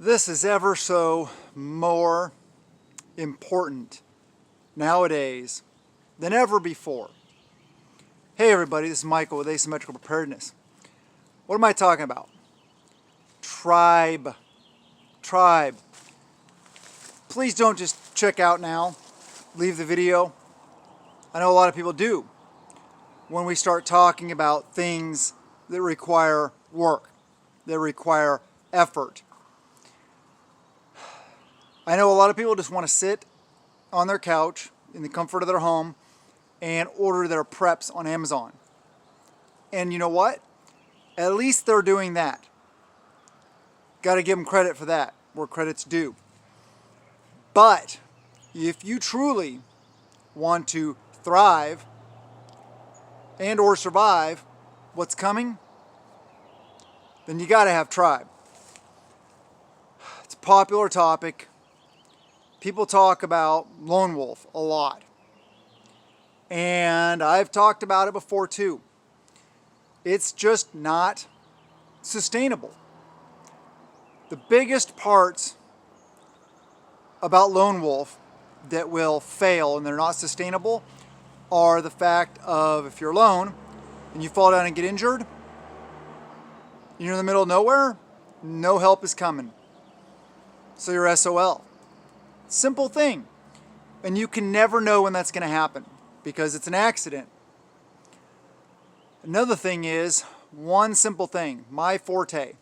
This is ever so more important nowadays than ever before. Hey everybody, this is Michael with Asymmetrical Preparedness. What am I talking about? Tribe. Tribe. Please don't just check out now. Leave the video. I know a lot of people do when we start talking about things that require work, that require effort. I know a lot of people just want to sit on their couch in the comfort of their home and order their preps on Amazon. And you know what? At least they're doing that. Got to give them credit for that, where credit's due. But if you truly want to thrive and or survive what's coming, then you got to have tribe. It's a popular topic. People talk about lone wolf a lot. And I've talked about it before too. It's just not sustainable. The biggest parts about lone wolf that will fail and they're not sustainable are the fact of if you're alone and you fall down and get injured, you're in the middle of nowhere, no help is coming. So you're SOL. Simple thing. And you can never know when that's going to happen because it's an accident. Another thing is, one simple thing, my forte,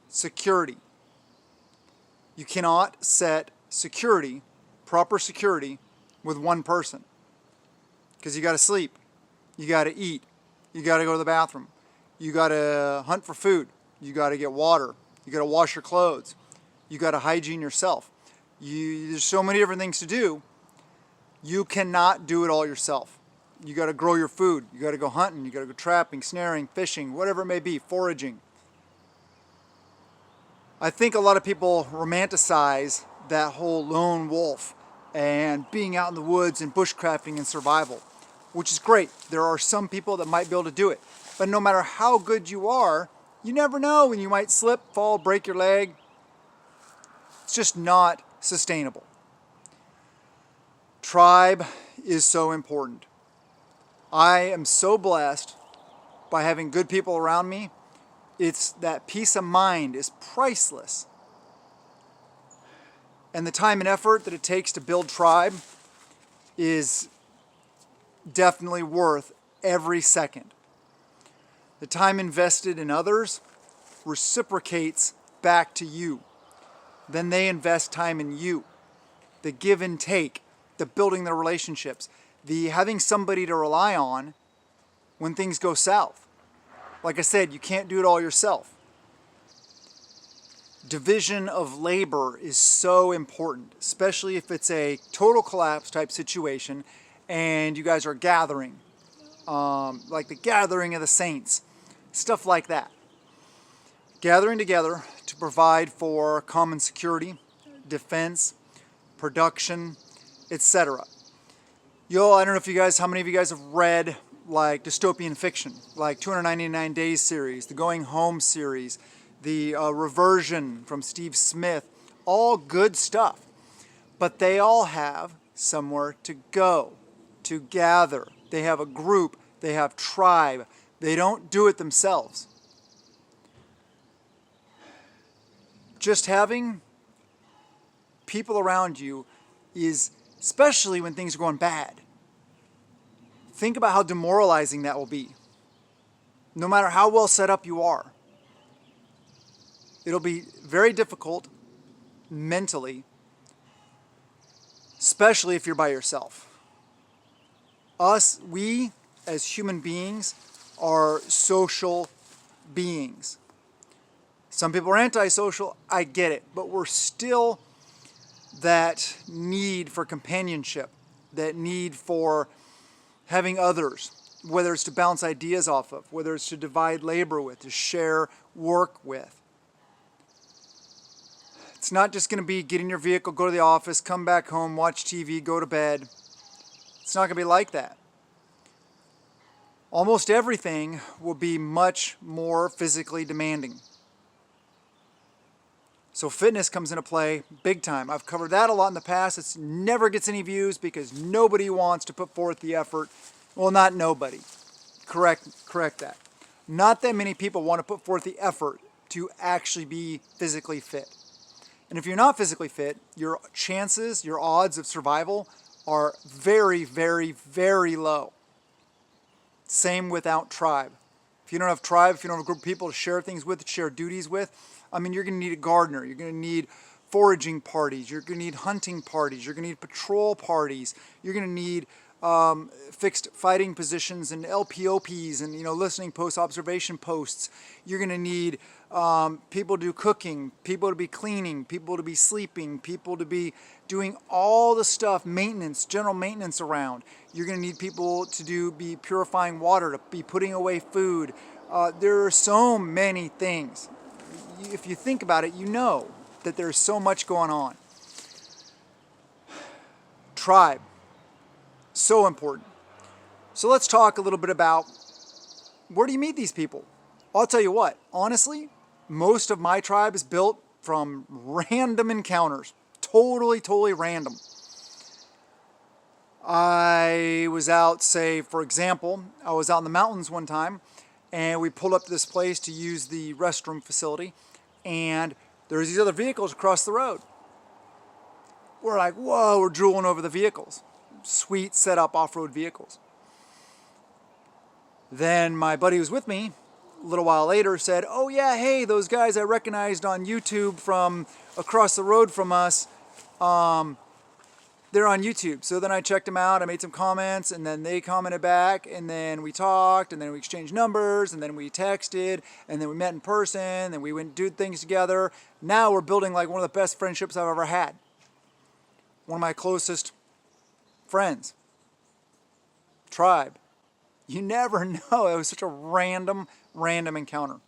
security. You cannot set security, proper security, with one person. Because you got to sleep, you got to eat, you got to go to the bathroom, you got to hunt for food, you got to get water, you got to wash your clothes, you got to hygiene yourself. There's so many different things to do. You cannot do it all yourself. You got to grow your food. You got to go hunting. You got to go trapping, snaring, fishing, whatever it may be, foraging. I think a lot of people romanticize that whole lone wolf and being out in the woods and bushcrafting and survival, which is great. There are some people that might be able to do it. But no matter how good you are, you never know when you might slip, fall, break your leg. It's just not sustainable. Tribe is so important. I am so blessed by having good people around me. It's that peace of mind is priceless. And the time and effort that it takes to build tribe is definitely worth every second. The time invested in others reciprocates back to you. Then they invest time in you. The give and take, the building the relationships, the having somebody to rely on when things go south. Like I said, you can't do it all yourself. Division of labor is so important, especially if it's a total collapse type situation and you guys are gathering, like the gathering of the saints, stuff like that. Gathering together to provide for common security, defense, production, etc. I don't know if you guys, how many of you guys have read like dystopian fiction, like 299 Days series, the Going Home series, the Reversion from Steve Smith, all good stuff. But they all have somewhere to go, to gather. They have a group, they have tribe. They don't do it themselves. Just having people around you is, especially when things are going bad, think about how demoralizing that will be. No matter how well set up you are, it'll be very difficult mentally, especially if you're by yourself. We as human beings are social beings. Some people are antisocial, I get it, but we're still that need for companionship, that need for having others, whether it's to bounce ideas off of, whether it's to divide labor with, to share work with. It's not just going to be get in your vehicle, go to the office, come back home, watch TV, go to bed. It's not going to be like that. Almost everything will be much more physically demanding. So fitness comes into play big time. I've covered that a lot in the past. It never gets any views because nobody wants to put forth the effort. Well, not nobody. Correct that. Not that many people want to put forth the effort to actually be physically fit. And if you're not physically fit, your chances, your odds of survival are very, very, very low. Same without tribe. If you don't have tribe, if you don't have a group of people to share things with, to share duties with, I mean, you're going to need a gardener. You're going to need foraging parties. You're going to need hunting parties. You're going to need patrol parties. You're going to need fixed fighting positions and LPOPs and, listening posts, observation posts. You're going to need people to do cooking, people to be cleaning, people to be sleeping, people to be doing all the stuff, maintenance, general maintenance around. You're going to need people to be purifying water, to be putting away food. There are so many things. If you think about it, you know that there's so much going on. Tribe, so important. So let's talk a little bit about where do you meet these people? I'll tell you what, honestly, most of my tribe is built from random encounters. Totally random. I was out, say, for example, I was out in the mountains one time and we pulled up to this place to use the restroom facility and there's these other vehicles across the road. We're like, whoa, we're drooling over the vehicles. Sweet setup off-road vehicles. Then my buddy who was with me a little while later said, oh yeah, hey, those guys I recognized on YouTube from across the road from us, they're on YouTube. So then I checked them out, I made some comments, and then they commented back, and then we talked, and then we exchanged numbers, and then we texted, and then we met in person, and we went and did things together. Now we're building like one of the best friendships I've ever had. One of my closest friends. Tribe. You never know. It was such a random encounter.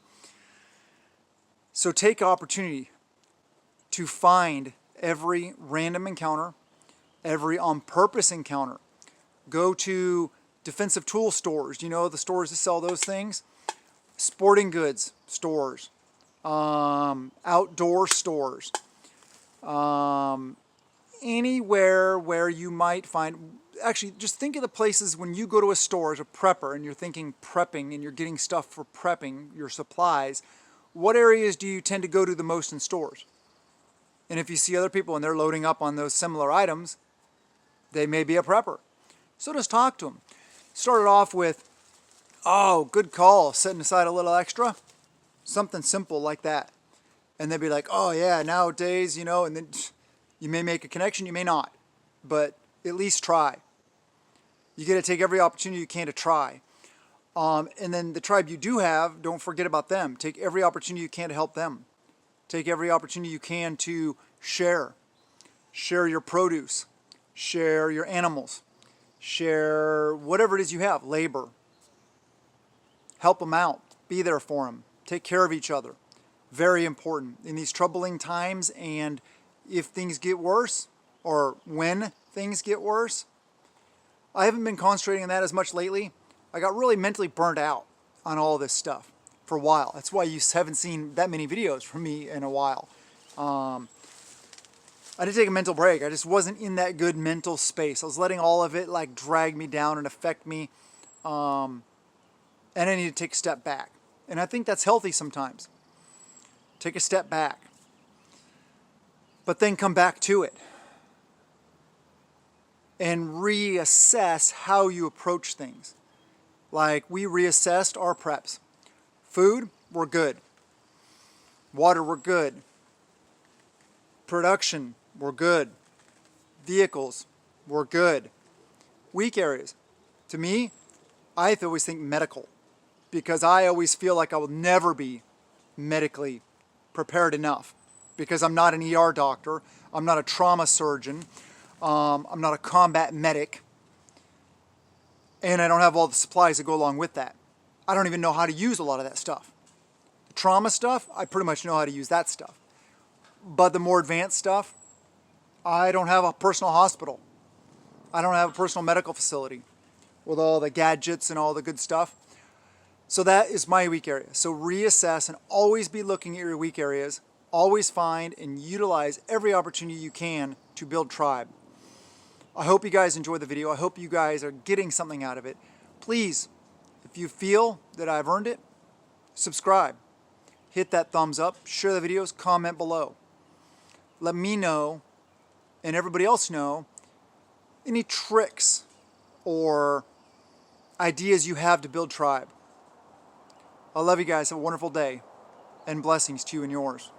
So take opportunity to find every random encounter, every on-purpose encounter. Go to defensive tool stores. You know, the stores that sell those things. Sporting goods stores. Outdoor stores. Anywhere where you might find... Actually, just think of the places when you go to a store as a prepper and you're thinking prepping and you're getting stuff for prepping, your supplies. What areas do you tend to go to the most in stores? And if you see other people and they're loading up on those similar items, they may be a prepper. So just talk to them. Start it off with, oh, good call, setting aside a little extra. Something simple like that. And they'd be like, oh yeah, nowadays, and then you may make a connection, you may not. But at least try. You got to take every opportunity you can to try. And then the tribe you do have, don't forget about them. Take every opportunity you can to help them. Take every opportunity you can to share. Share your produce. Share your animals. Share whatever it is you have. Labor. Help them out. Be there for them. Take care of each other. Very important in these troubling times, and if things get worse, or when things get worse. I haven't been concentrating on that as much lately. I got really mentally burnt out on all this stuff for a while. That's why you haven't seen that many videos from me in a while. I had to take a mental break. I just wasn't in that good mental space. I was letting all of it like drag me down and affect me. And I need to take a step back. And I think that's healthy sometimes. Take a step back. But then come back to it. And reassess how you approach things. Like we reassessed our preps. Food, we're good. Water, we're good. Production, we're good. Vehicles, we're good. Weak areas. To me, I always think medical. Because I always feel like I will never be medically prepared enough. Because I'm not an ER doctor. I'm not a trauma surgeon. I'm not a combat medic, and I don't have all the supplies that go along with that. I don't even know how to use a lot of that stuff. The trauma stuff, I pretty much know how to use that stuff. But the more advanced stuff, I don't have a personal hospital. I don't have a personal medical facility with all the gadgets and all the good stuff. So that is my weak area. So reassess and always be looking at your weak areas. Always find and utilize every opportunity you can to build tribe. I hope you guys enjoyed the video. I hope you guys are getting something out of it. Please, if you feel that I've earned it, subscribe. Hit that thumbs up, share the videos, comment below. Let me know and everybody else know any tricks or ideas you have to build tribe. I love you guys. Have a wonderful day and blessings to you and yours.